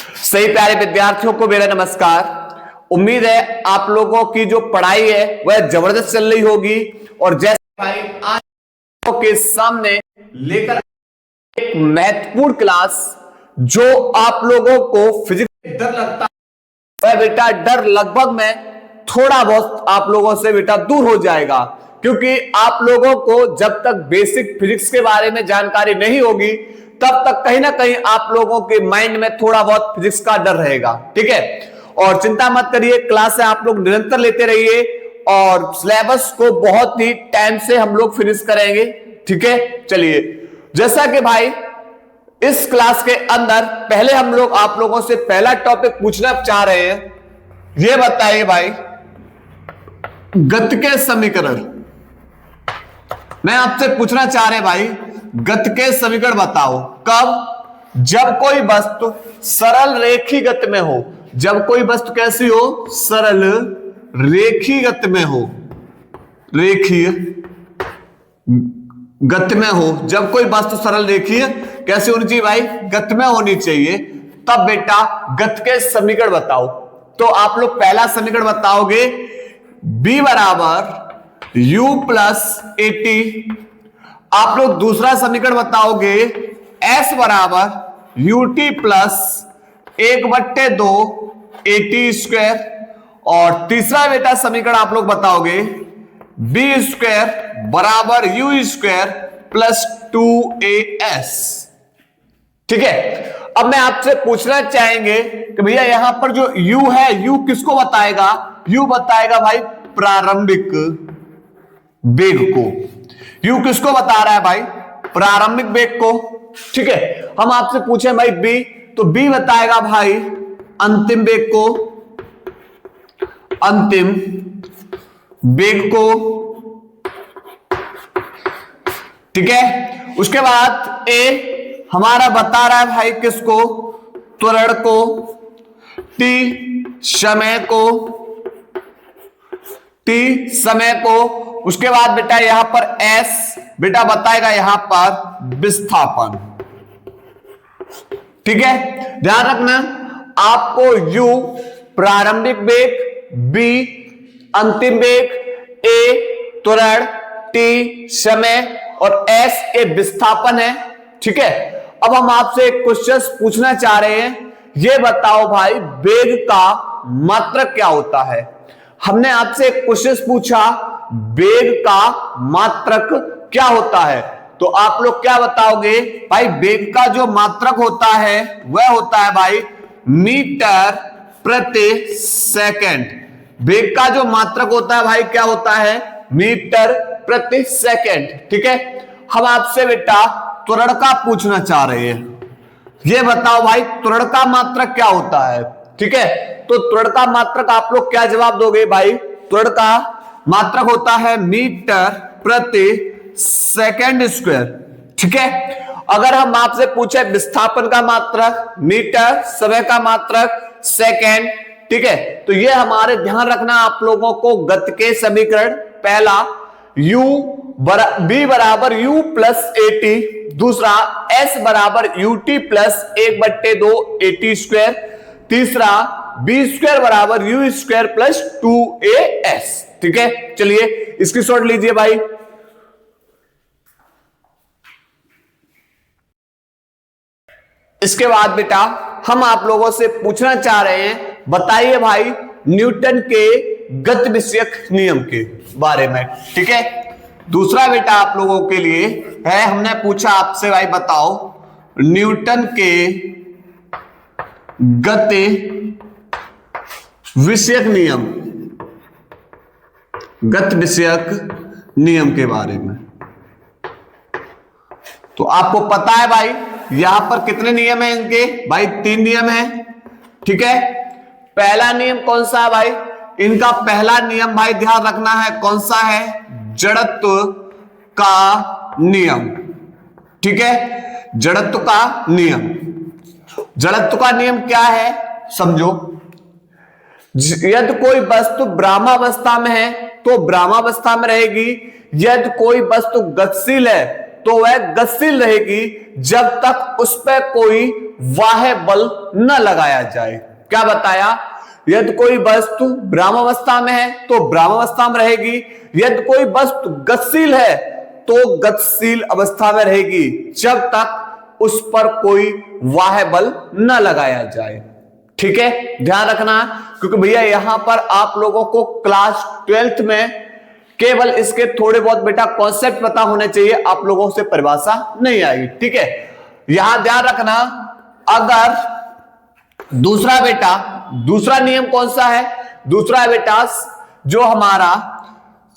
सही प्यारे विद्यार्थियों को मेरा नमस्कार। उम्मीद है आप लोगों की जो पढ़ाई है वह जबरदस्त चल रही होगी। और जैसे भाई आज के सामने लेकर एक महत्वपूर्ण क्लास जो आप लोगों को फिजिक्स में डर लगता है, वह बेटा डर लगभग में थोड़ा बहुत आप लोगों से बेटा दूर हो जाएगा। क्योंकि आप लोगों को जब तक बेसिक फिजिक्स के बारे में जानकारी नहीं होगी तब तक कहीं ना कहीं आप लोगों के माइंड में थोड़ा बहुत फिजिक्स का डर रहेगा। ठीक है, और चिंता मत करिए, क्लास आप लोग निरंतर लेते रहिए और सिलेबस को बहुत ही टाइम से हम लोग फिनिश करेंगे। ठीक है, चलिए जैसा कि भाई इस क्लास के अंदर पहले हम लोग आप लोगों से पहला टॉपिक पूछना चाह रहे हैं, यह बताइए भाई गति के समीकरण। मैं आपसे पूछना चाह रहे भाई गति के समीकरण बताओ। कब? जब कोई वस्तु सरल रेखीय गति में हो। जब कोई वस्तु कैसी हो? सरल रेखीय गति में हो। रेखीय गति में हो। जब कोई वस्तु सरल रेखीय कैसी होनी चाहिए भाई? गति में होनी चाहिए। तब बेटा गति के समीकरण बताओ। तो आप लोग पहला समीकरण बताओगे b बराबर u प्लस एटी। आप लोग दूसरा समीकरण बताओगे s बराबर ut प्लस 1/2 एटी स्क्वायर। और तीसरा बेटा समीकरण आप लोग बताओगे b स्क्वायर बराबर u स्क्वायर प्लस 2as। ठीक है, अब मैं आपसे पूछना चाहेंगे कि भैया यहां पर जो u है, u किसको बताएगा? u बताएगा भाई प्रारंभिक वेग को। u किसको बता रहा है भाई? प्रारंभिक वेग को। ठीक है, हम आपसे पूछे भाई b, तो b बताएगा भाई अंतिम वेग को। अंतिम वेग को। ठीक है, उसके बाद a हमारा बता रहा है भाई किसको? त्वरण को। t समय को। t समय को। उसके बाद बेटा यहां पर s बेटा बताएगा यहां पर विस्थापन। ठीक है, ध्यान रखना आपको u प्रारंभिक वेग, b अंतिम वेग, a त्वरण, t समय और s के विस्थापन है। ठीक है, अब हम आपसे एक क्वेश्चन पूछना चाह रहे हैं, ये बताओ भाई वेग का मात्रक क्या होता है? हमने आपसे एक क्वेश्चन पूछा वेग का मात्रक क्या होता है, तो आप लोग क्या बताओगे भाई? वेग का जो मात्रक होता है वह होता है भाई मीटर प्रति सेकंड। वेग का जो मात्रक होता है भाई क्या होता है? मीटर प्रति सेकंड। ठीक है, हम आपसे बेटा त्वरण का पूछना चाह रहे हैं, ये बताओ भाई त्वरण का मात्रक क्या होता है? ठीक है, तो त्वरण का मात्रक आप लोग क्या जवाब दोगे भाई? त्वरण का मात्रक होता है मीटर प्रति सेकंड स्क्वायर। ठीक है, अगर हम आपसे पूछे विस्थापन का मात्रक मीटर, समय का मात्रक सेकंड। ठीक है, तो ये हमारे ध्यान रखना आप लोगों को गति के समीकरण। पहला b बराबर u प्लस एटी, दूसरा s बराबर ut प्लस 1/2 एटी स्क्वायर, तीसरा b स्क्वायर बराबर u स्क्वायर प्लस 2as। ठीक है, चलिए इसकी शॉर्ट लीजिए भाई। इसके बाद बेटा हम आप लोगों से पूछना चाह रहे हैं, बताइए भाई न्यूटन के गति विषयक नियम के बारे में। ठीक है, दूसरा बेटा आप लोगों के लिए है, हमने पूछा आपसे भाई बताओ न्यूटन के गति विषयक नियम, गति विषयक नियम के बारे में। तो आपको पता है भाई यहां पर कितने नियम हैं इनके? भाई 3 नियम हैं। ठीक है, पहला नियम कौन सा है भाई? इनका पहला नियम भाई ध्यान रखना है, कौन सा है? जड़त्व का नियम। ठीक है, जड़त्व का नियम। जड़त्व का नियम क्या है समझो। यदि कोई वस्तु ब्रह्मावस्था में है तो ब्रह्मावस्था में रहेगी, यदि कोई वस्तु गतिशील है तो वह गतिशील रहेगी जब तक उस पर कोई बाह्य बल न लगाया जाए। क्या बताया? यदि कोई वस्तु ब्रह्मावस्था में है तो ब्रह्मावस्था में रहेगी, यदि कोई वस्तु गतिशील है तो गतिशील अवस्था में रहेगी जब तक उस पर कोई बाह्य बल न लगाया जाए। ठीक है, ध्यान रखना, क्योंकि भैया यहां पर आप लोगों को क्लास 12th में केवल इसके थोड़े बहुत बेटा कॉन्सेप्ट पता होने चाहिए, आप लोगों से परिभाषा नहीं आएगी। ठीक है, यहां ध्यान रखना, अगर दूसरा नियम कौन सा है? दूसरा है बेटा जो हमारा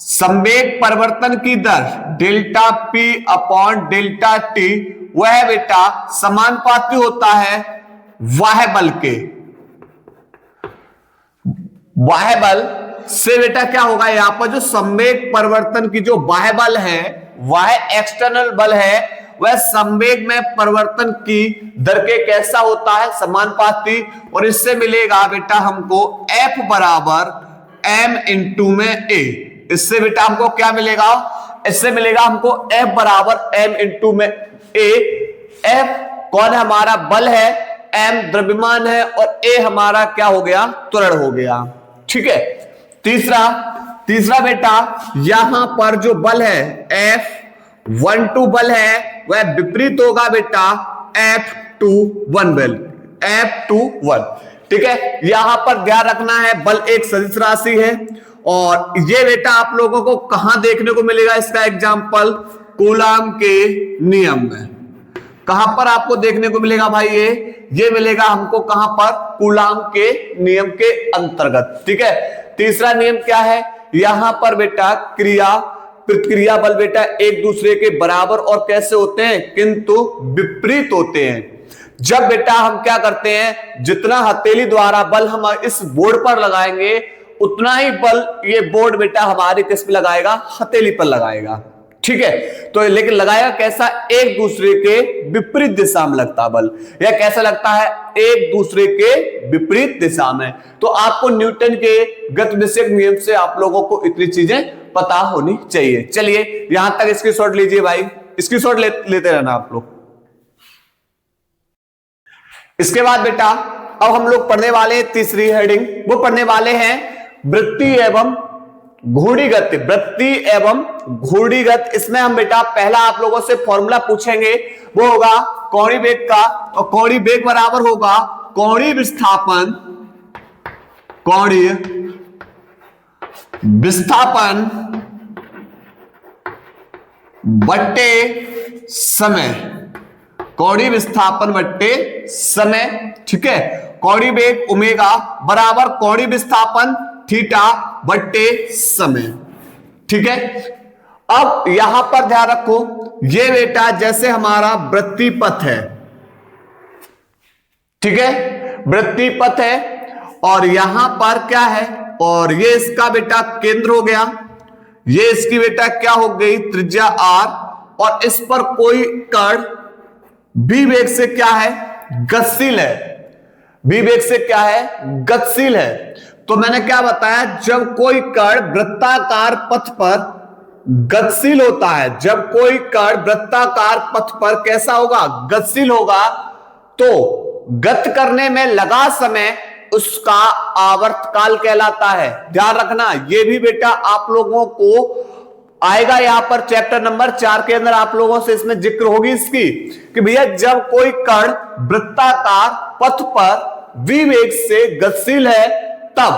संवेग परिवर्तन की दर delta P upon delta T, वह बेटा समानुपाती होता है बाह्य बल के। बाह्य बल से बेटा क्या होगा, यहां पर जो संवेग परिवर्तन की जो बाह्य बल है वह एक्सटर्नल बल है, वह संवेग में परिवर्तन की दर के कैसा होता है, समानुपाती। और इससे मिलेगा बेटा हमको F बराबर m इंटू में A। इससे बेटा हमको क्या मिलेगा? इससे मिलेगा हमको F बराबर m इंटू में A। F कौन है? हमारा बल है, m द्रव्यमान है और A हमारा क्या हो गया? त्वरण हो गया। ठीक है, तीसरा बेटा यहां पर जो बल है F12 बल है वह विपरीत होगा बेटा F21 बल, F21। ठीक है, यहां पर ध्यान रखना है बल एक सदिश राशि है और ये बेटा आप लोगों को कहां देखने को मिलेगा इसका एग्जाम्पल? कूलाम के नियम में। कहां पर आपको देखने को मिलेगा भाई? ये मिलेगा हमको कहां पर? कूलाम के नियम के अंतर्गत। ठीक है, तीसरा नियम क्या है? यहां पर बेटा प्रतिक्रिया बल बेटा एक दूसरे के बराबर और कैसे होते हैं? किंतु विपरीत होते हैं। जब बेटा हम क्या करते हैं, जितना हथेली द्वारा बल हम इस बोर्ड पर लगाएंगे उतना ही बल ये बोर्ड बेटा हमारे किस पे लगाएगा? हथेली पर लगाएगा। ठीक है, तो लेकिन लगाएगा कैसा? एक दूसरे के विपरीत दिशा में लगता बल। यह कैसा लगता है? एक दूसरे के विपरीत दिशा में। तो आपको न्यूटन के गतिविषयक नियम से आप लोगों को इतनी चीजें पता होनी चाहिए। चलिए यहां तक स्क्रीनशॉट लीजिए भाई, स्क्रीनशॉट लेते रहना आप लोग। इसके बाद बेटा अब हम लोग पढ़ने वाले हैं तीसरी हेडिंग, वो पढ़ने वाले हैं वृत्तीय एवं घूर्णीगत। वृत्तीय एवं घूर्णीगत, इसमें हम बेटा पहला आप लोगों से फॉर्मूला पूछेंगे, वो होगा कोणीय वेग का, और कोणीय वेग बराबर होगा कोणीय विस्थापन बट्टे समय, कोणीय विस्थापन बट्टे समय। ठीक है, कोणीय वेग ओमेगा बराबर कोणीय विस्थापन थीटा बट्टे समय। ठीक है, अब यहां पर ध्यान रखो, ये बेटा जैसे हमारा वृत्तीय पथ है। ठीक है, वृत्तीय पथ है और यहां पर क्या है? और ये इसका बेटा केंद्र हो गया, ये इसकी बेटा क्या हो गई? त्रिज्या r, और इस पर कोई कण v वेग से क्या है? गतिशील है। v वेग से क्या है? गतिशील है। तो मैंने क्या बताया? जब कोई कण वृत्ताकार पथ पर गतिशील होता है, जब कोई कण वृत्ताकार पथ पर कैसा होगा? गतिशील होगा, तो गति करने में लगा समय उसका आवर्तकाल कहलाता है। ध्यान रखना, यह भी बेटा आप लोगों को आएगा यहां पर चैप्टर नंबर 4 के अंदर, आप लोगों से इसमें जिक्र होगी इसकी कि भैया जब कोई कण वृत्ताकार पथ पर v वेग से गतिशील है तब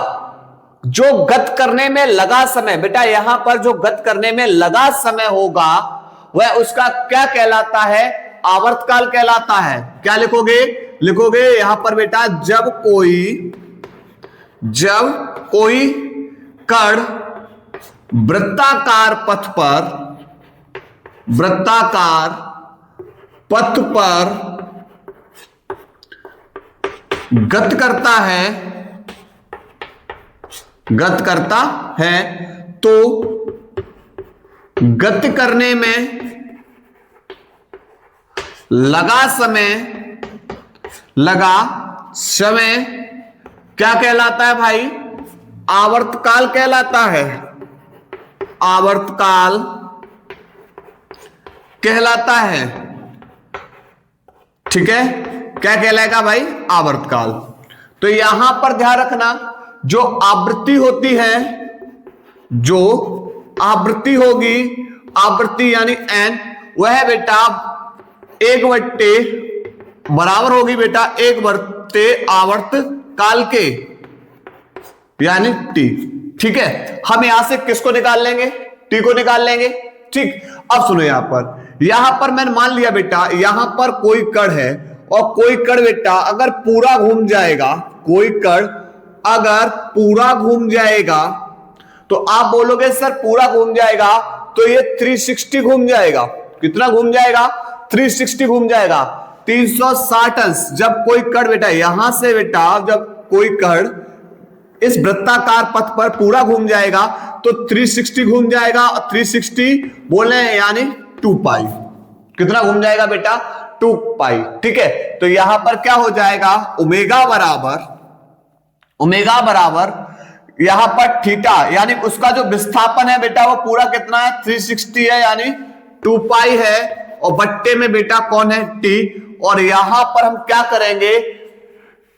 जो गति करने में लगा समय, बेटा यहां पर जो गति करने में लगा समय होगा वह उसका क्या कहलाता है? आवर्तकाल कहलाता है। क्या लिखोगे यहां पर बेटा, जब कोई कण वृत्ताकार पथ पर गति करता है तो गति करने में लगा समय क्या कहलाता है भाई? आवर्तकाल कहलाता है। आवर्तकाल कहलाता है। ठीक है, क्या कहलाएगा भाई? आवर्तकाल। तो यहां पर ध्यान रखना, जो आवृत्ति होती है, जो आवृत्ति होगी, आवृत्ति यानी एन, वह बेटा 1/, बराबर होगी बेटा 1/, आवर्त काल के, यानी टी। ठीक है, हम यहां से किसको निकाल लेंगे? टी को निकाल लेंगे। ठीक, अब सुनो, यहां पर मैंने मान लिया बेटा, यहां पर कोई कण है, और कोई कण बेटा अगर पूरा घूम जाएगा, कोई कण अगर पूरा घूम जाएगा, तो आप बोलोगे सर पूरा घूम जाएगा तो ये 360 घूम जाएगा। कितना घूम जाएगा? 360 घूम जाएगा, 360 अंश। जब कोई कण बेटा यहां से बेटा, जब कोई कण इस वृत्ताकार पथ पर पूरा घूम जाएगा तो 360 घूम जाएगा, और 360 बोले यानी 2 पाई। कितना घूम जाएगा बेटा? 2 पाई। ठीक है, तो यहां पर क्या हो जाएगा? ओमेगा बराबर यहां पर थीटा, यानी उसका जो विस्थापन है बेटा वो पूरा कितना है? 360 है, यानी 2 पाई है, और बट्टे में बेटा कौन है? टी। और यहां पर हम क्या करेंगे?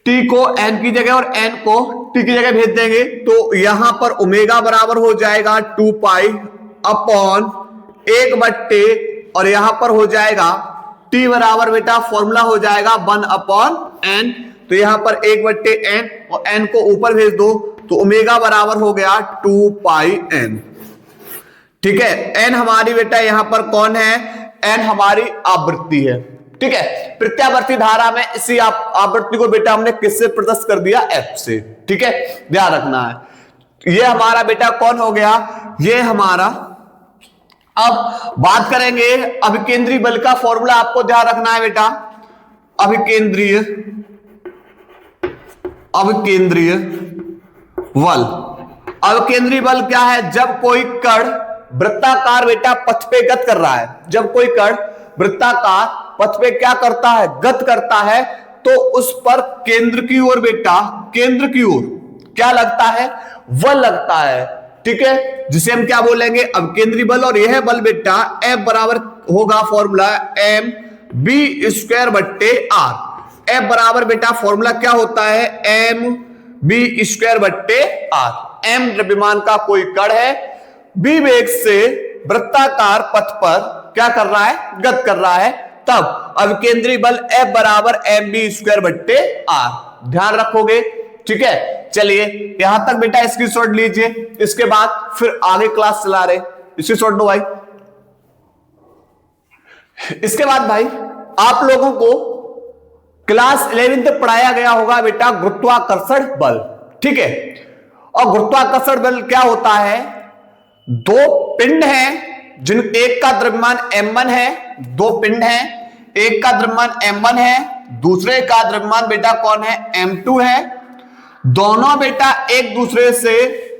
टी को एन की जगह और एन को टी की जगह भेज देंगे, तो यहां पर ओमेगा बराबर हो जाएगा 2 पाई अपॉन 1/, और यहां पर हो जाएगा टी बराबर बेटा फॉर्मूला हो जाएगा 1/n। तो यहां पर 1/n और n को ऊपर भेज दो, तो ओमेगा बराबर हो गया 2 पाई n। ठीक है, n हमारी बेटा यहां पर कौन है? n हमारी आवृत्ति है। ठीक है, प्रत्यावर्ती धारा में इसी आवृत्ति को बेटा हमने किससे प्रदर्शित कर दिया? f से। ठीक है, ध्यान रखना है। ये हमारा बेटा कौन हो गया? ये हमारा। अब बात करेंगे अभिकेंद्रीय बल का फॉर्मूला, आपको ध्यान रखना है बेटा। अभिकेंद्रीय बल, अभिकेंद्रीय बल क्या है? जब कोई कण वृत्ताकार बेटा पथ पे गत कर रहा है, जब कोई कण वृत्ताकार पथ पे क्या करता है? गत करता है, तो उस पर केंद्र की ओर बेटा, केंद्र की ओर क्या लगता है? बल लगता है। ठीक है, जिसे हम क्या बोलेंगे? अभिकेंद्रीय बल। और यह बल बेटा F बराबर होगा फॉर्मूला mb²/r। F बराबर बेटा फॉर्मूला क्या होता है? mb²/r। m द्रव्यमान का कोई कण है, b वेग से वृत्ताकार पथ पर क्या कर रहा है? गत कर रहा है, तब अभिकेंद्रीय बल F बराबर mb²/r। ध्यान रखोगे। ठीक है, चलिए यहां तक बेटा स्क्रीनशॉट लीजिए, इसके बाद फिर आगे क्लास चला रहे। स्क्रीनशॉट लो भाई। इसके बाद भाई आप लोगों को क्लास 11 तक पढ़ाया गया होगा बेटा गुरुत्वाकर्षण बल। ठीक है, और गुरुत्वाकर्षण बल क्या होता है? दो पिंड हैं, जिन एक का द्रव्यमान m1 है, दो पिंड हैं, एक का द्रव्यमान m1 है, दूसरे का द्रव्यमान बेटा कौन है? m2 है। दोनों बेटा एक दूसरे से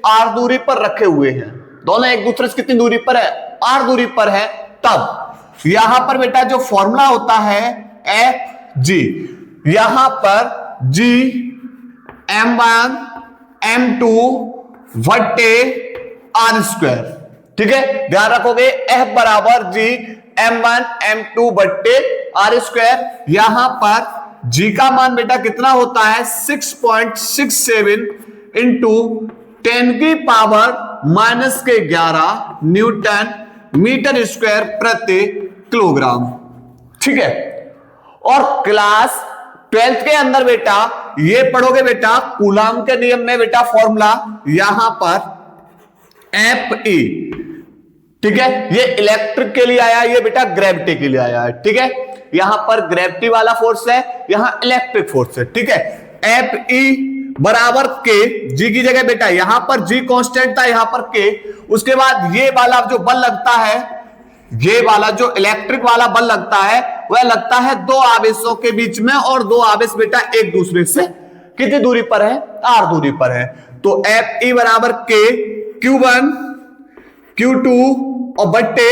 r दूरी पर रखे हुए हैं। दोनों एक दूसरे से कितनी दूरी पर है? r दूरी पर है। तब यहां पर बेटा जो फॉर्मूला होता है Fg, यहां पर g m1 m2 बट्टे r²। ठीक है, ध्यान रखोगे F बराबर g m1 m2 बट्टे r²। यहां पर g का मान बेटा कितना होता है? 6.67 इंटू 10⁻⁻11 न्यूटन मीटर स्क्वायर प्रति किलोग्राम। ठीक है, और क्लास 12th के अंदर बेटा ये पढ़ोगे बेटा कूलाम के नियम में बेटा फॉर्मूला, यहां पर Fe। ठीक है, ये इलेक्ट्रिक के लिए आया, ये बेटा ग्रेविटी के लिए आया है। ठीक है, यहां पर ग्रेविटी वाला फोर्स है, यहां इलेक्ट्रिक फोर्स है। ठीक है, Fe बराबर के, जी की जगह बेटा यहां पर जी कांस्टेंट था, यहां पर के। उसके बाद ये वाला जो बल लगता है, ये वाला जो इलेक्ट्रिक वाला बल लगता है, वह लगता है दो आवेशों के बीच में, और दो आवेश बेटा एक दूसरे से कितनी दूरी पर है? r दूरी पर है। तो Fe बराबर के Q1 Q2 और बट्टे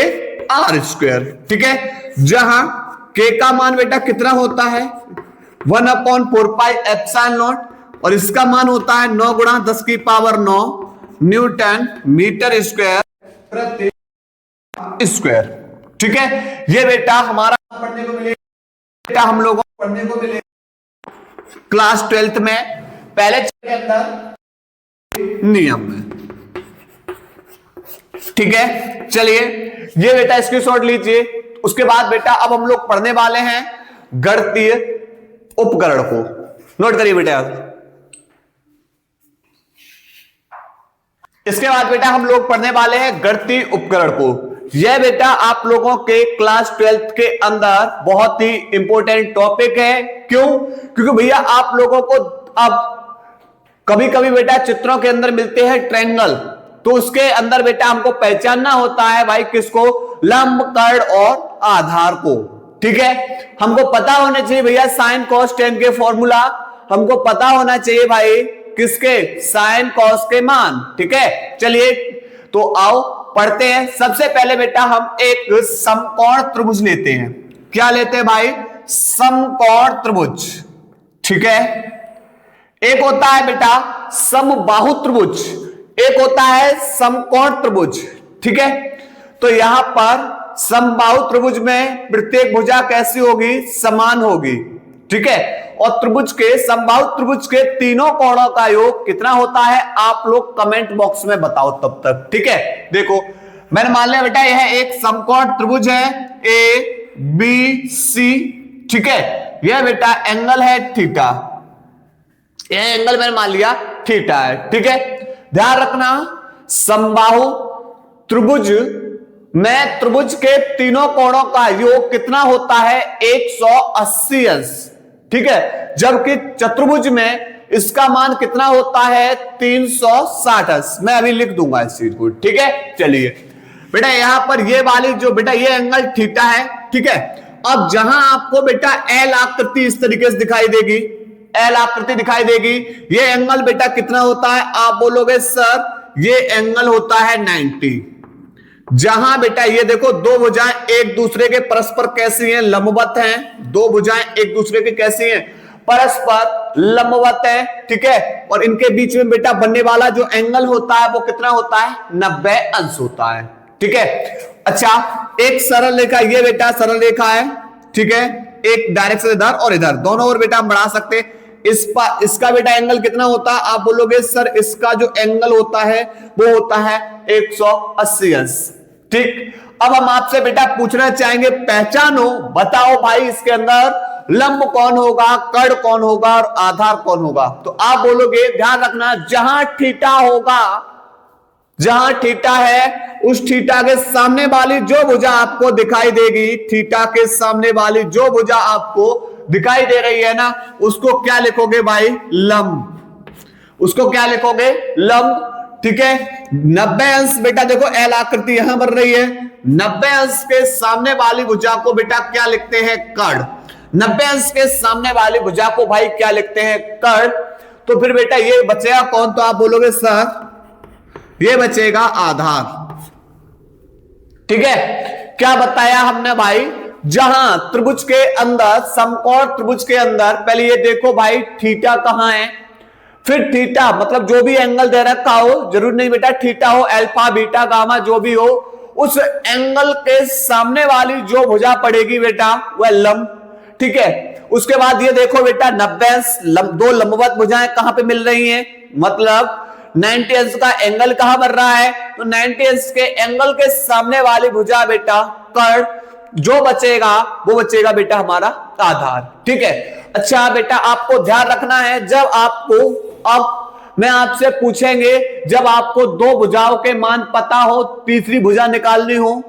r²। ठीक है, जहां k का मान बेटा कितना होता है? 1/4πε0, और इसका मान होता है 9 × 10⁻9 न्यूटन मीटर स्क्वायर प्रति स्क्वायर। ठीक है, ये बेटा हमारा पढ़ने को मिलेगा, बेटा हम लोगों को पढ़ने को मिलेगा क्लास 12th में पहले चैप्टर के अंदर नियम में। ठीक है, चलिए ये बेटा स्क्रीनशॉट लीजिए। उसके बाद बेटा अब हम लोग पढ़ने वाले हैं गणितीय उपकरण को। नोट करिए बेटा। इसके बाद बेटा हम लोग पढ़ने वाले हैं गणितीय उपकरण को। यह बेटा आप लोगों के क्लास 12th के अंदर बहुत ही इंपॉर्टेंट टॉपिक है। क्यों? क्योंकि भैया आप लोगों को अब कभी कभी बेटा चित्रों के अंदर मिलते हैं ट्रायंगल, तो उसके अंदर बेटा हमको पहचानना होता है भाई किसको, लंब, कर्ण और आधार को। ठीक है, हमको पता होना चाहिए भैया साइन कॉस टेन के फॉर्मूला, हमको पता होना चाहिए भाई किसके, साइन कॉस के मान। ठीक है, चलिए तो आओ पढ़ते हैं। सबसे पहले बेटा हम एक समकोण त्रिभुज लेते हैं। क्या लेते हैं भाई? समकोण त्रिभुज। ठीक है, एक होता है बेटा समबाहु त्रिभुज, एक होता है समकोण त्रिभुज। ठीक है, तो यहां पर समबाहु त्रिभुज में प्रत्येक भुजा कैसी होगी, समान होगी। ठीक है, और त्रिभुज के, समबाहु त्रिभुज के तीनों कोणों का योग कितना होता है, आप लोग कमेंट बॉक्स में बताओ तब तक। ठीक है, देखो मैंने मान लिया बेटा यह एक समकोण त्रिभुज है ए बी सी। ठीक है, यह बेटा एंगल है थीटा, यह एंगल मैंने मान लिया थीटा है। ठीक है, ध्यान रखना समबाहु त्रिभुज में त्रिभुज के तीनों कोणों का योग कितना होता है, 180 अंश। ठीक है, जबकि चतुर्भुज में इसका मान कितना होता है, 360 अंश। मैं अभी लिख दूंगा इस चीज को। ठीक है, चलिए बेटा यहां पर ये वाली जो बेटा ये एंगल थीटा है। ठीक है, अब जहां आपको बेटा एल आकृति इस तरीके से दिखाई देगी, एल आकृति दिखाई देगी, ये एंगल बेटा कितना होता है, आप बोलोगे सर ये एंगल होता है 90। जहां बेटा ये देखो दो भुजाएं एक दूसरे के परस्पर कैसी हैं, लंबवत हैं। दो भुजाएं एक दूसरे के कैसी हैं, परस्पर लंबवत है। ठीक है, और इनके बीच में बेटा बनने वाला जो एंगल होता है वो कितना होता है, 90 अंश होता है। ठीक है, अच्छा एक सरल रेखा, ये बेटा सरल रेखा है। ठीक है, एक डायरेक्शन इधर और इधर दोनों ओर बेटा हम बढ़ा सकते हैं। इसका बेटा एंगल कितना होता है, आप बोलोगे सर इसका जो एंगल होता है वो होता है 180 अंश। ठीक, अब हम आपसे बेटा पूछना चाहेंगे, पहचानो, बताओ भाई इसके अंदर लंब कौन होगा, कर्ण कौन होगा और आधार कौन होगा। तो आप बोलोगे, ध्यान रखना, जहां थीटा होगा, जहां थीटा है उस थीटा के सामने वाली जो भुजा आपको दिखाई देगी, थीटा के सामने वाली जो भुजा आपको दिखाई दे रही है ना, उसको क्या लिखोगे भाई, लंब। उसको क्या लिखोगे, लंब। ठीक है, 90 अंश बेटा देखो एल आकृति यहां बन रही है, 90 अंश के सामने वाली भुजा को बेटा क्या लिखते हैं, कर्ण। 90 अंश के सामने वाली भुजा को भाई क्या लिखते हैं, कर्ण। तो फिर बेटा ये बचेगा कौन, तो आप बोलोगे सर ये बचेगा आधार। ठीक है, क्या बताया हमने भाई, जहां त्रिभुज के अंदर, समकोण त्रिभुज के अंदर, पहले ये देखो भाई थीटा कहां है, फिर थीटा मतलब जो भी एंगल दे रखा हो, जरूर नहीं बेटा थीटा हो, अल्फा बीटा गामा जो भी हो, उस एंगल के सामने वाली जो भुजा पड़ेगी बेटा वह लंब। ठीक है, उसके बाद ये देखो बेटा 90 अंश, दो लंबवत भुजाएं कहां पे मिल रही हैं, मतलब 90 अंश का एंगल कहां बन रहा है, तो 90 अंश के एंगल के सामने वाली भुजा बेटा कर्ण, जो बचेगा वो बचेगा बेटा हमारा आधार। ठीक है, अच्छा बेटा आपको ध्यान रखना है, जब आपको, अब मैं आपसे पूछेंगे, जब आपको दो भुजाओं के मान पता हो, तीसरी भुजा निकालनी हो,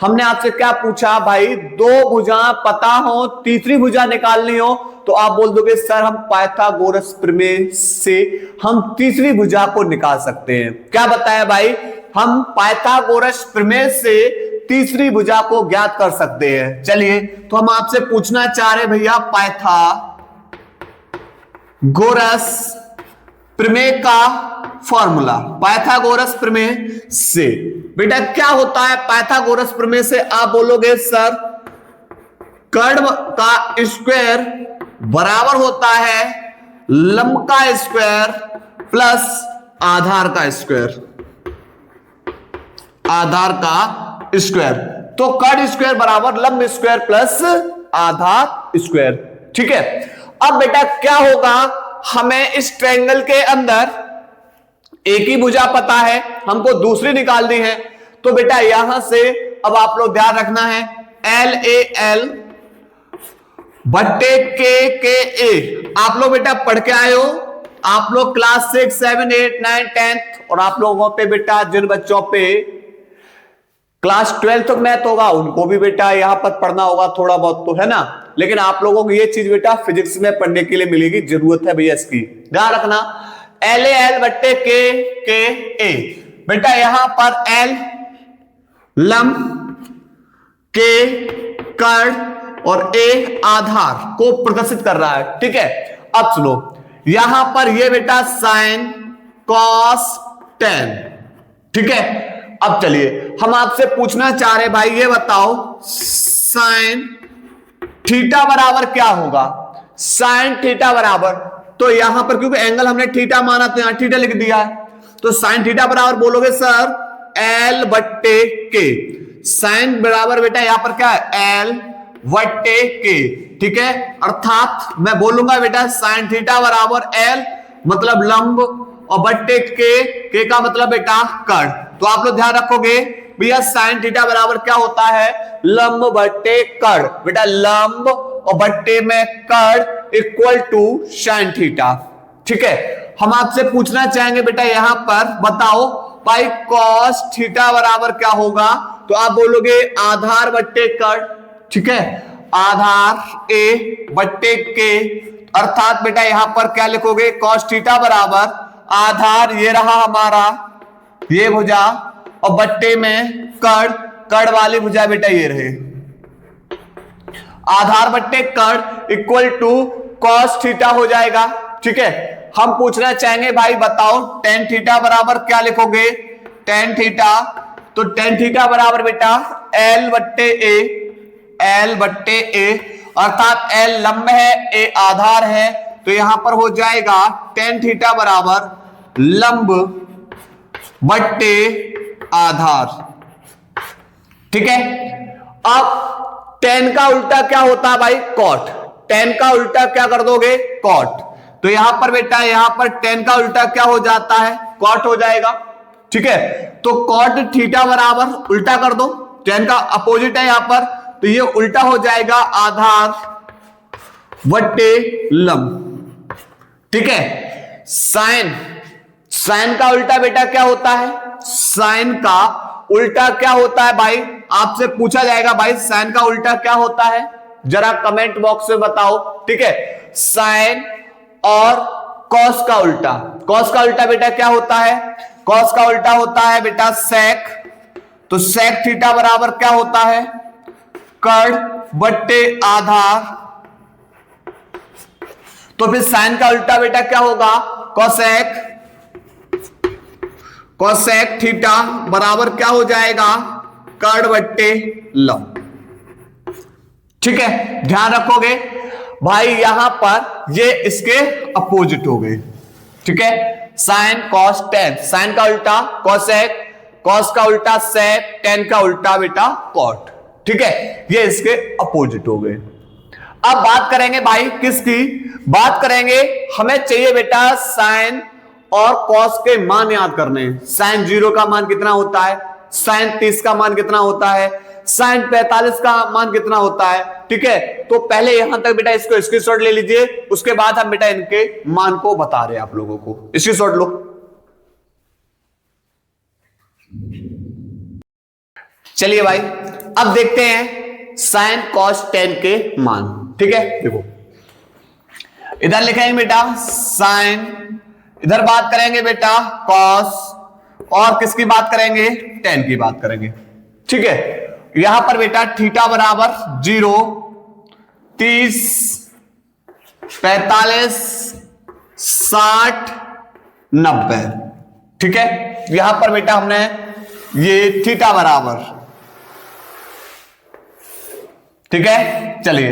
हमने आपसे क्या पूछा भाई, दो भुजा पता हो, तीसरी भुजा निकालनी हो, तो आप बोल दोगे सर हम पाइथागोरस प्रमेय से हम तीसरी भुजा को निकाल सकते हैं। क्या बताया भाई, हम पाइथागोरस प्रमेय से तीसरी भुजा को ज्ञात कर सकते हैं। चलिए तो हम आपसे पूछना चाह रहे भैया पाइथागोरस प्रमेय का फॉर्मूला, पाइथागोरस प्रमेय से बेटा क्या होता है पाइथागोरस प्रमेय से, आप बोलोगे सर कर्ण का स्क्वायर बराबर होता है लंब का स्क्वायर प्लस आधार का स्क्वायर, आधार का स्क्वायर। तो कर्ण स्क्वायर बराबर लंब स्क्वायर प्लस आधार स्क्वायर। ठीक है, अब बेटा क्या होगा, हमें इस ट्रायंगल के अंदर एक ही भुजा पता है, हमको दूसरी निकालनी है। तो बेटा यहां से अब आप लोग ध्यान रखना है, एल ए एल बट्टे के ए। आप लोग बेटा पढ़ के आए हो, आप लोग क्लास 6, 7, 8, 9, 10 और आप लोगों पे बेटा जिन बच्चों पे क्लास 12 तक मैथ होगा उनको भी बेटा यहां पर पढ़ना होगा थोड़ा बहुत, तो है ना। लेकिन आप लोगों को ये चीज बेटा फिजिक्स में पढ़ने के लिए मिलेगी, जरूरत है भैया इसकी, ध्यान रखना। एल ए एल बट्टे के ए। बेटा यहां पर एल लंब, के कर्ण और ए आधार को प्रदर्शित कर रहा है। ठीक है, अब सुनो, यहां पर ये बेटा साइन कॉस टेन। ठीक है, अब चलिए हम आपसे पूछना चाह रहे भाई, ये बताओ साइन थीटा बराबर क्या होगा। साइन थीटा बराबर, तो यहां पर क्योंकि एंगल हमने थीटा माना तो यहां थीटा लिख दिया है, तो साइन थीटा बराबर बोलोगे सर एल बट्टे के। साइन बराबर बेटा यहां पर क्या है, एल बट्टे के। ठीक है, अर्थात मैं बोलूंगा बेटा साइन थीटा बराबर एल मतलब लंब और बट्टे के का मतलब बेटा कर्ण। तो आप लोग ध्यान रखोगे भैया साइन थीटा बराबर क्या होता है, लंब बट्टे कर्ण। बेटा लंब और बट्टे में कर्ण इक्वल टू साइन थीटा। ठीक है, हम आपसे पूछना चाहेंगे बेटा यहां पर बताओ भाई कॉस थीटा बराबर क्या होगा। तो आप बोलोगे आधार बट्टे कर्ण। ठीक है, आधार ए बट्टे के, अर्थात बेटा यहां पर क्या लिखोगे, कॉस थीटा बराबर आधार ये रहा हमारा ये भुजा और बट्टे में कर्ण, कर्ण वाली भुजा बेटा ये रहे, आधार बट्टे कर्ण इक्वल टू कॉस थीटा हो जाएगा। ठीक है, हम पूछना चाहेंगे भाई बताओ टेन थीटा बराबर क्या लिखोगे। टेन थीटा, तो टेन थीटा बराबर बेटा एल बट्टे ए, एल बट्टे ए, अर्थात एल लंब है ए आधार है, तो यहां पर हो जाएगा टेन थीटा बराबर लंब बट्टे आधार। ठीक है, अब टेन का उल्टा क्या होता है भाई, कॉट। टेन का उल्टा क्या कर दोगे, कॉट। तो यहां पर बेटा यहां पर टेन का उल्टा क्या हो जाता है, कॉट हो जाएगा। ठीक है, तो कॉट थीटा बराबर उल्टा कर दो, टेन का अपोजिट है यहां पर, तो ये उल्टा हो जाएगा आधार बट्टे लंब। ठीक है, साइन, साइन का उल्टा बेटा क्या होता है, साइन का उल्टा क्या होता है भाई, आपसे पूछा जाएगा भाई साइन का उल्टा क्या होता है, जरा कमेंट बॉक्स में बताओ। ठीक है, साइन और कॉस का उल्टा, कॉस का उल्टा बेटा क्या होता है, कॉस का उल्टा होता है बेटा सेक। तो सेक थीटा बराबर क्या होता है, कर्ण बट्टे आधार। तो फिर साइन का उल्टा बेटा क्या होगा, कोसेक, कोसेक थीटा बराबर क्या हो जाएगा, कर्ण बट्टे लंब। ठीक है, ध्यान रखोगे भाई यहां पर ये इसके अपोजिट हो गए। ठीक है, साइन कॉस टेन, साइन का उल्टा कोसेक, कॉस का उल्टा सेक, टेन का उल्टा बेटा कॉट। ठीक है, ये इसके अपोजिट हो गए। अब बात करेंगे भाई किसकी, बात करेंगे हमें चाहिए बेटा साइन और कॉस के मान याद करने। साइन 0 का मान कितना होता है, साइन 30 का मान कितना होता है, साइन 45 का मान कितना होता है। ठीक है, तो पहले यहां तक बेटा इसको स्क्रीनशॉट ले लीजिए, उसके बाद हम बेटा इनके मान को बता रहे हैं आप लोगों को। स्क्रीनशॉट लो। चलिए भाई अब देखते हैं साइन कॉस टेन के मान। ठीक है, देखो इधर लिखेंगे बेटा साइन, इधर बात करेंगे बेटा कॉस, और किसकी बात करेंगे, टेन की बात करेंगे। ठीक है, यहां पर बेटा थीटा बराबर 0, 30, 45, 60, 90। ठीक है, यहां पर बेटा हमने ये थीटा बराबर, ठीक है। चलिए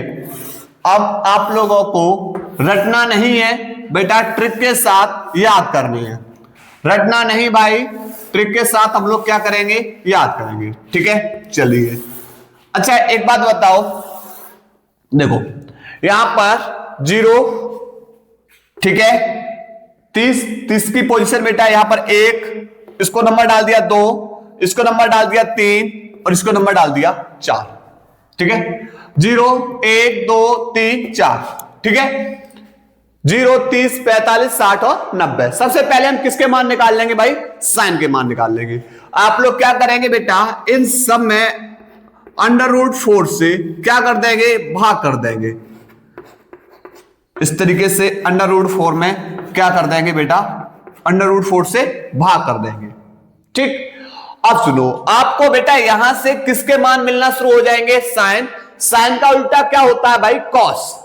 अब आप लोगों को रटना नहीं है बेटा, ट्रिक के साथ याद करनी है। रटना नहीं भाई, ट्रिक के साथ हम लोग क्या करेंगे, याद करेंगे। ठीक है, चलिए अच्छा एक बात बताओ, देखो यहां पर 0, ठीक है, 30 की पोजीशन बेटा यहां पर 1, इसको नंबर डाल दिया 2, इसको नंबर डाल दिया 3 और इसको नंबर डाल दिया 4, ठीक है, 0 1 2 3 4, ठीक है, 0 30 45 60 और 90। सबसे पहले हम किसके मान निकाल लेंगे भाई, साइन के मान निकाल लेंगे। आप लोग क्या करेंगे बेटा, इन सब में √4 से क्या कर देंगे, भाग कर देंगे। इस तरीके से √4 में क्या कर देंगे बेटा, √4 से भाग कर देंगे, ठीक। अब सुनो, आपको बेटा यहां से किसके मान मिलना शुरू हो जाएंगे, साइन। साइन का उल्टा क्या होता है भाई, कॉस।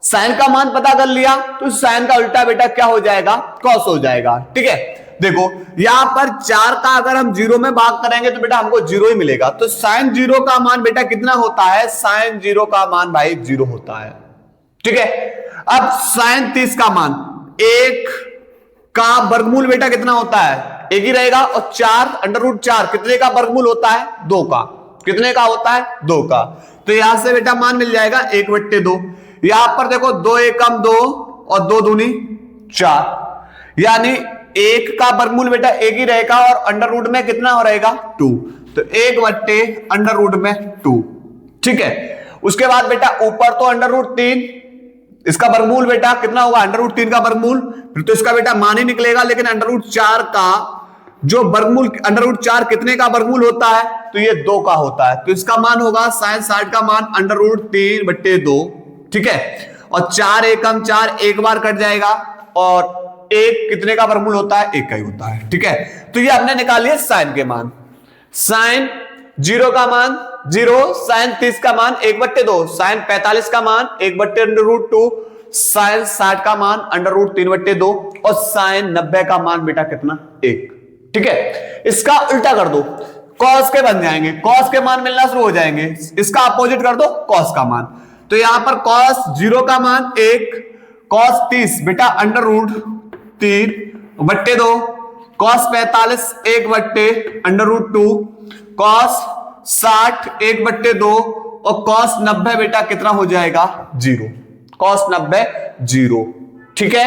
साइन का मान पता कर लिया तो साइन का उल्टा बेटा क्या हो जाएगा, कॉस हो जाएगा, ठीक है। देखो यहां पर 4 का अगर हम 0 में भाग करेंगे तो बेटा हमको 0 ही मिलेगा। तो साइन 0 का मान बेटा कितना होता है, साइन 0 का मान भाई 0 होता है, ठीक है। अब साइन 30 का मान 1 का वर्गमूल बेटा कितना होता है, 1 ही रहेगा। और 4 √4 कितने का वर्गमूल होता है, 2 का। कितने का होता है, 2 का। तो यहां से बेटा मान मिल जाएगा 1/2। यहां पर देखो 2 एकम 2 और 2 दूनी 4, यानी 1 का वर्गमूल बेटा 1 ही रहेगा और अंडर रूट में कितना हो रहेगा, 2। तो 1/√2, ठीक है। उसके बाद बेटा ऊपर तो √3, इसका वर्गमूल बेटा कितना होगा, √3 का वर्गमूल, फिर तो इसका बेटा मान ही निकलेगा। लेकिन √4 का जो वर्गमूल, √4 कितने का वर्गमूल होता है, तो ये 2 का होता है। तो इसका मान होगा साइन 60 का मान √3/2, ठीक है। और 4 एकम 4 एक बार कट जाएगा और 1 कितने का वर्गमूल होता है, 1 का ही होता है, ठीक है। तो ये हमने निकाल लिया साइन के मान। साइन 0 का मान 0, साइन 30 का मान 1/2, साइन 45 का मान 1/√2, साइन 60 का मान √3/2 और साइन 90 का मान बेटा कितना, 1, ठीक है। इसका उल्टा कर दो, कॉस के बन जाएंगे, कॉस के मान मिलना शुरू हो जाएंगे। इसका अपोजिट कर दो, कॉस का मान। तो यहां पर कॉस 0 का मान 1, कॉस 30 बेटा √3/2, कॉस 45 1/√2, कॉस 60 1/2 और कॉस 90 बेटा कितना हो जाएगा, 0। कॉस 90 0, ठीक है।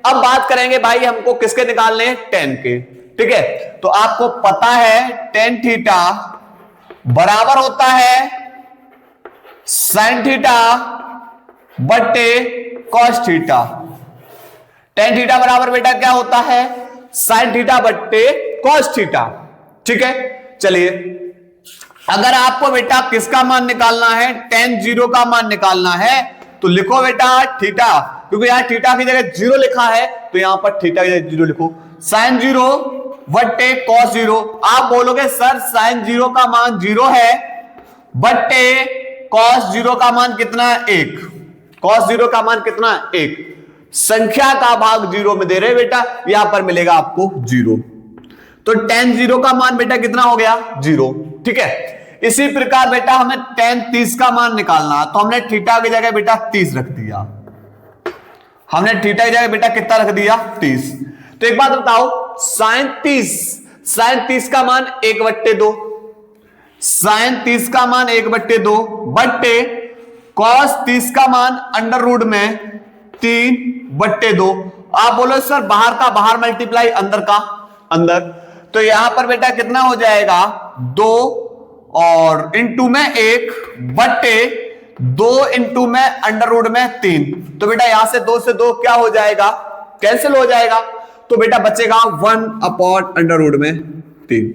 अब बात करेंगे भाई हमको किसके निकालने हैं, tan के, ठीक है। तो आपको पता है tan थीटा बराबर होता है sin थीटा बटे cos थीटा। tan थीटा बराबर बेटा क्या होता है, sin थीटा बटे cos थीटा, ठीक है। चलिए अगर आपको बेटा किसका मान निकालना है, tan 0 का मान निकालना है तो लिखो बेटा थीटा, क्योंकि यहां थीटा की जगह 0 लिखा है तो यहां पर थीटा की जगह 0 लिखो। sin 0 बटे cos 0। आप बोलोगे सर sin 0 का मान 0 है बटे cos 0 का मान कितना है, 1। cos 0 का मान कितना है, 1। संख्या का भाग 0 में दे रहे बेटा, यहां पर मिलेगा आपको 0। तो tan 0 का मान बेटा कितना हो गया, 0, ठीक है। इसी प्रकार बेटा हमें tan 30 का मान निकालना है, तो हमने थीटा की जगह बेटा 30 रख दिया। हमने थीटा की जगह बेटा कितना रख दिया, 30। तो एक बात बताओ, sin 30 का मान 1/2, sin 30 का मान 1/2 बट्टे cos 30 का मान √ में 3/2। आप बोलो सर बाहर का बाहर मल्टीप्लाई अंदर का अंदर, तो यहां पर बेटा कितना हो जाएगा, 2 और इंटू में 1 बट्टे 2 इंटू में √ में 3। तो बेटा यहां से 2 से 2 क्या हो जाएगा, कैंसिल हो जाएगा। तो बेटा बचेगा 1/√ में 3,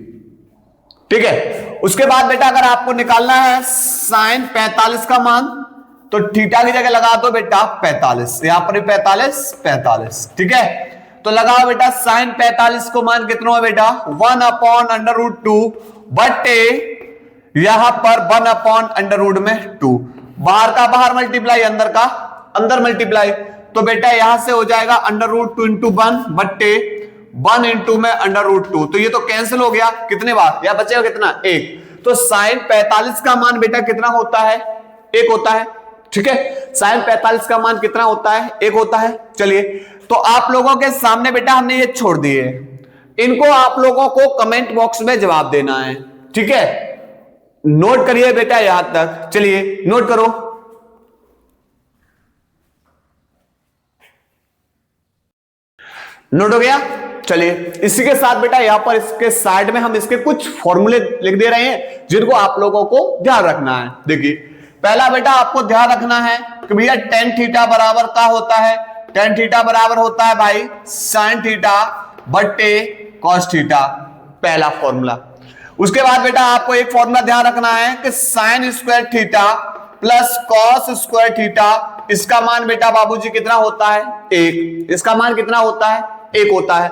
ठीक है। उसके बाद बेटा अगर आपको निकालना है sin 45 का मान, तो थीटा की जगह लगा दो बेटा 45, यहां पर 45, ठीक है। तो लगाओ बेटा sin 45 को मान कितना है बेटा, 1/√2 बटे यहां पर 1/√ में 2। बाहर का बाहर मल्टीप्लाई अंदर का अंदर मल्टीप्लाई, तो बेटा यहां से हो जाएगा √2 इंटू 1 बट्टे 1 इंटू में √2। तो ये तो कैंसिल हो गया, कितने बार, या बचेगा कितना, 1। तो sin 45 का मान बेटा कितना होता है, 1 होता है, ठीक है। sin 45 का मान कितना होता है, 1 होता है। चलिए तो आप लोगों के सामने बेटा हमने ये छोड़ दिए, इनको आप लोगों को कमेंट बॉक्स में जवाब देना है, ठीक है। नोट करिए बेटा यहां तक, चलिए नोट करो। नोट हो गया? चलिए इसी के साथ बेटा यहां पर इसके साइड में हम इसके कुछ फॉर्मूले लिख दे रहे हैं जिनको आप लोगों को ध्यान रखना है। देखिए पहला बेटा आपको ध्यान रखना है कि भैया टेन थीटा बराबर क्या होता है? टेन थीटा बराबर होता है भाई साइन थीटा बट्टे कॉस थीटा, पहला फॉर्मूला। उसके बाद बेटा आपको एक फॉर्मूला ध्यान रखना है कि sine square theta plus cos square theta, इसका मान बेटा बाबूजी कितना होता है? एक। इसका मान कितना होता है? एक होता है।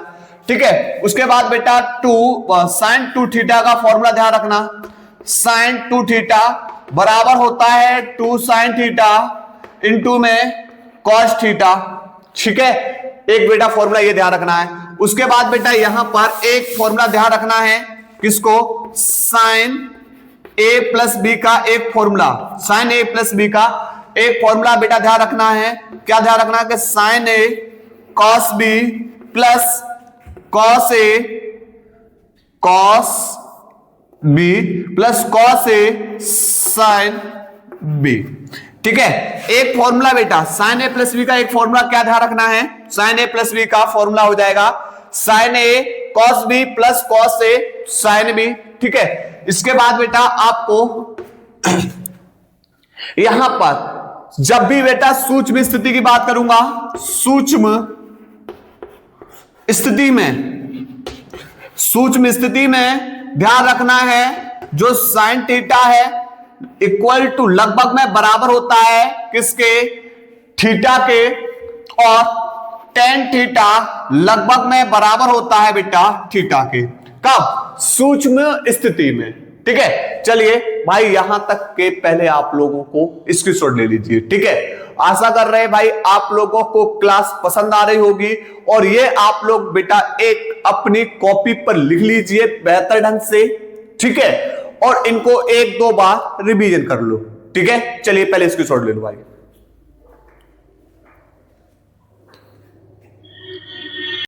ठीक है, उसके बाद बेटा साइन टू थीटा का फॉर्मूला ध्यान रखना। साइन टू थीटा बराबर होता है टू साइन थीटा इंटू में कॉस थीटा। ठीक है, एक बेटा फॉर्मूला ये ध्यान रखना है। उसके बाद बेटा यहां पर एक फॉर्मूला ध्यान रखना है, किसको? साइन ए प्लस बी का एक फॉर्मूला, साइन ए प्लस बी का एक फॉर्मूला बेटा ध्यान रखना है। क्या ध्यान रखना है? कि sign A cos B plus cos A cos B plus cos A sine B. ठीक है, एक फॉर्मूला बेटा साइन ए प्लस बी का एक फॉर्मूला क्या ध्यान रखना है? साइन ए प्लस बी का फॉर्मूला हो जाएगा sign A cos B plus cos A sine B. ठीक है, इसके बाद बेटा आपको यहां पर जब भी बेटा सूक्ष्म स्थिति की बात करूंगा, सूक्ष्म स्थिति में ध्यान रखना है जो साइन थीटा है इक्वल टू लगभग में बराबर होता है किसके? थीटा के, और टेन थीटा लगभग में बराबर होता है बेटा थीटा के। कब? सूक्ष्म स्थिति में। ठीक है, चलिए भाई यहां तक के पहले आप लोगों को स्क्रीनशॉट ले लीजिए। ठीक है, आशा कर रहे हैं भाई आप लोगों को क्लास पसंद आ रही होगी, और ये आप लोग बेटा एक अपनी कॉपी पर लिख लीजिए बेहतर ढंग से। ठीक है, और इनको एक दो बार रिवीजन कर लो। ठीक है, चलिए पहले स्क्रीनशॉट ले लो भाई।